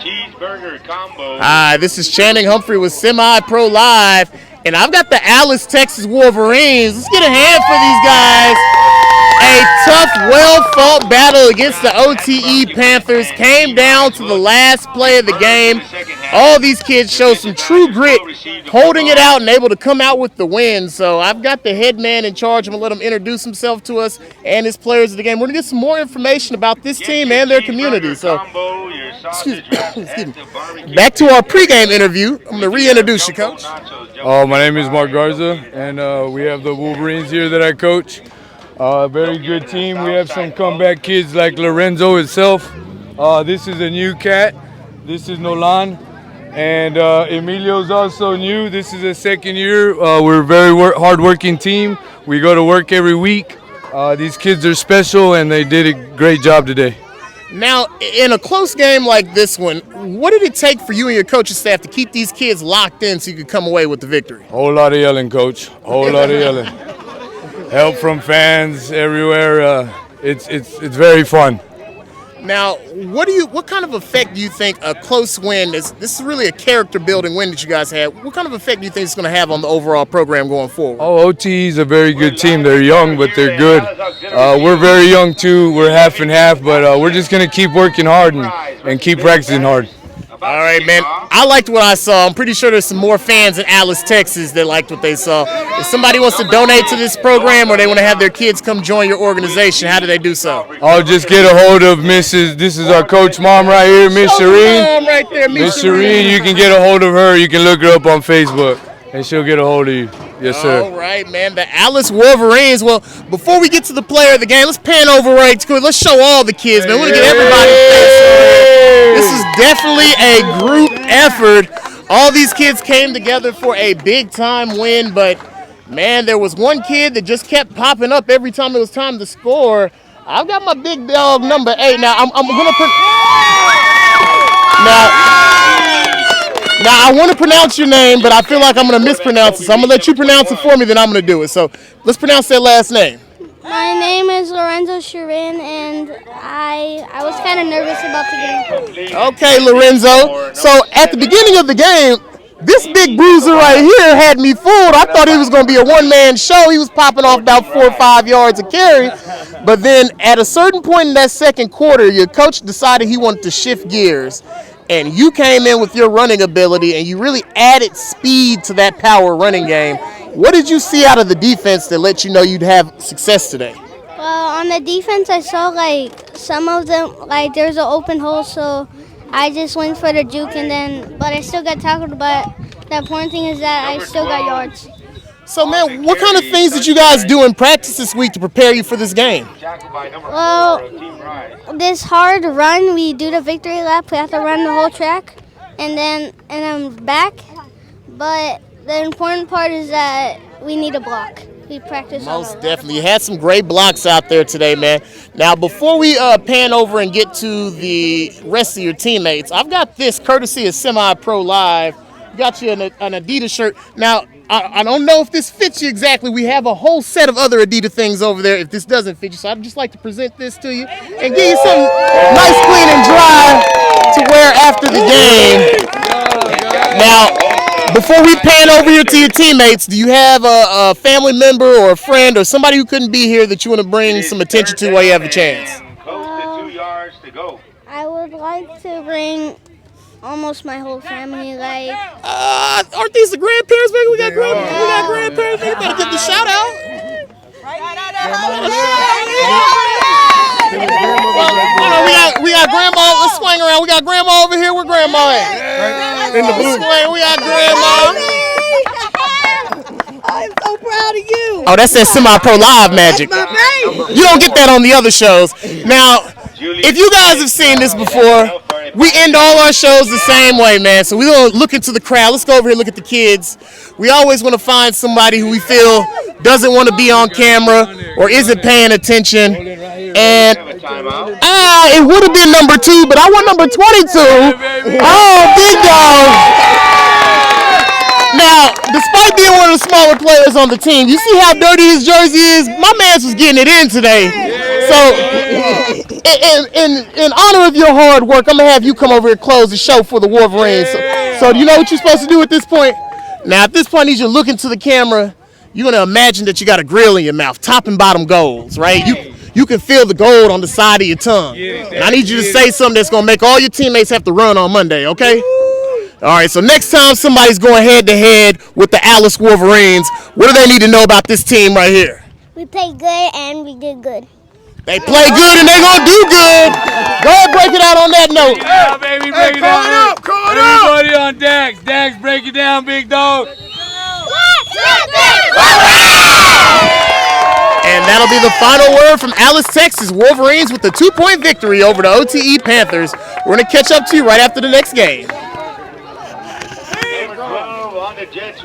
Hi, this is Channing Humphrey with Semi-Pro Live, and I've got the Alice, Texas Wolverines. Let's get a hand for these guys. A tough, well-fought battle against the OTE Panthers came down to the last play of the game. All these kids show some true grit, holding it out and able to come out with the win. So I've got the head man in charge. I'm going to let him introduce himself to us and his players of the game. We're going to get some more information about this team and their community. So, excuse me. Back to our pregame interview. I'm going to reintroduce you, Coach. My name is Mark Garza, and we have the Wolverines here that I coach. Very good team. We have some comeback kids like Lorenzo itself. This is a new cat. This is Nolan. And Emilio's also new. This is his second year. We're a very hard-working team. We go to work every week. These kids are special, and they did a great job today. Now, in a close game like this one, what did it take for you and your coaching staff to keep these kids locked in so you could come away with the victory? Whole lot of yelling, Coach. Whole lot of yelling. Help from fans everywhere. It's very fun. Now, what kind of effect do you think a close win this is really a character building win that you guys had? What kind of effect do you think it's going to have on the overall program going forward? OTE is a very good team. They're young, but they're good. We're very young too. We're half and half, but we're just going to keep working hard and keep practicing hard. All right, man. I liked what I saw. I'm pretty sure there's some more fans in Alice, Texas that liked what they saw. If somebody wants to donate to this program or they want to have their kids come join your organization, how do they do so? I'll just get a hold of Mrs. This is our coach mom right here, Miss Shireen. Mom right there, Miss Shireen, you can get a hold of her. You can look her up on Facebook, and she'll get a hold of you. Yes, sir. All right, man. The Alice Wolverines. Well, before we get to the player of the game, let's pan over right quick. Let's show all the kids, man. We want to get everybody face. This is definitely a group effort. All these kids came together for a big-time win, but, man, there was one kid that just kept popping up every time it was time to score. I've got my big dog number 8. Now, I'm going to Now, I want to pronounce your name, but I feel like I'm going to mispronounce it. So I'm going to let you pronounce it for me, then I'm going to do it. So let's pronounce that last name. My name is Lorenzo Shirin, and I was kind of nervous about the game. Okay, Lorenzo. So at the beginning of the game, this big bruiser right here had me fooled. I thought he was going to be a one-man show. He was popping off about 4 or 5 yards a carry. But then at a certain point in that second quarter, your coach decided he wanted to shift gears. And you came in with your running ability, and you really added speed to that power running game. What did you see out of the defense that let you know you'd have success today? Well, on the defense, I saw, some of them, there's an open hole, so I just went for the juke, but I still got tackled, but the important thing is that I still got yards. So, man, what kind of things did you guys do in practice this week to prepare you for this game? Well, this hard run, we do the victory lap. We have to run the whole track, and then back. But the important part is that we need a block. We practice most definitely. You had some great blocks out there today, man. Now, before we pan over and get to the rest of your teammates, I've got this courtesy of Semi-Pro Live. Got you an Adidas shirt. Now, I don't know if this fits you exactly. We have a whole set of other Adidas things over there if this doesn't fit you. So I'd just like to present this to you and give you something nice, clean, and dry to wear after the game. Now, before we pan over here to your teammates, do you have a family member or a friend or somebody who couldn't be here that you want to bring some attention to while you have a chance? I would like to bring almost my whole family, aren't these the grandparents, man? We got grandparents. You better give the shout out. We got grandma. Let's swing around. We got grandma over here. Where grandma at? In the blue. We got grandma. I'm so proud of you. Oh, that's that Semi-Pro Live magic. You don't get that on the other shows. Now, if you guys have seen this before, we end all our shows the same way, man. So we're going to look into the crowd. Let's go over here and look at the kids. We always want to find somebody who we feel doesn't want to be on camera or isn't paying attention. And it would have been number 2, but I want number 22. Oh, big dog. Now, despite being one of the smaller players on the team, you see how dirty his jersey is? My man's was getting it in today. So, in honor of your hard work, I'm gonna have you come over here and close the show for the Wolverines. So do you know what you're supposed to do at this point? Now, at this point, I need you to look into the camera. You're gonna imagine that you got a grill in your mouth, top and bottom golds, right? You can feel the gold on the side of your tongue. And I need you to say something that's gonna make all your teammates have to run on Monday, okay? All right, so next time somebody's going head-to-head with the Alice Wolverines, what do they need to know about this team right here? We played good and we did good. They play good and they're going to do good. Go ahead, break it out on that note. Yeah, baby, break it down. Everybody on Dax. Dax, break it down, big dog. And that'll be the final word from Alice, Texas Wolverines with the 2-point victory over the OTE Panthers. We're going to catch up to you right after the next game. On the Jets,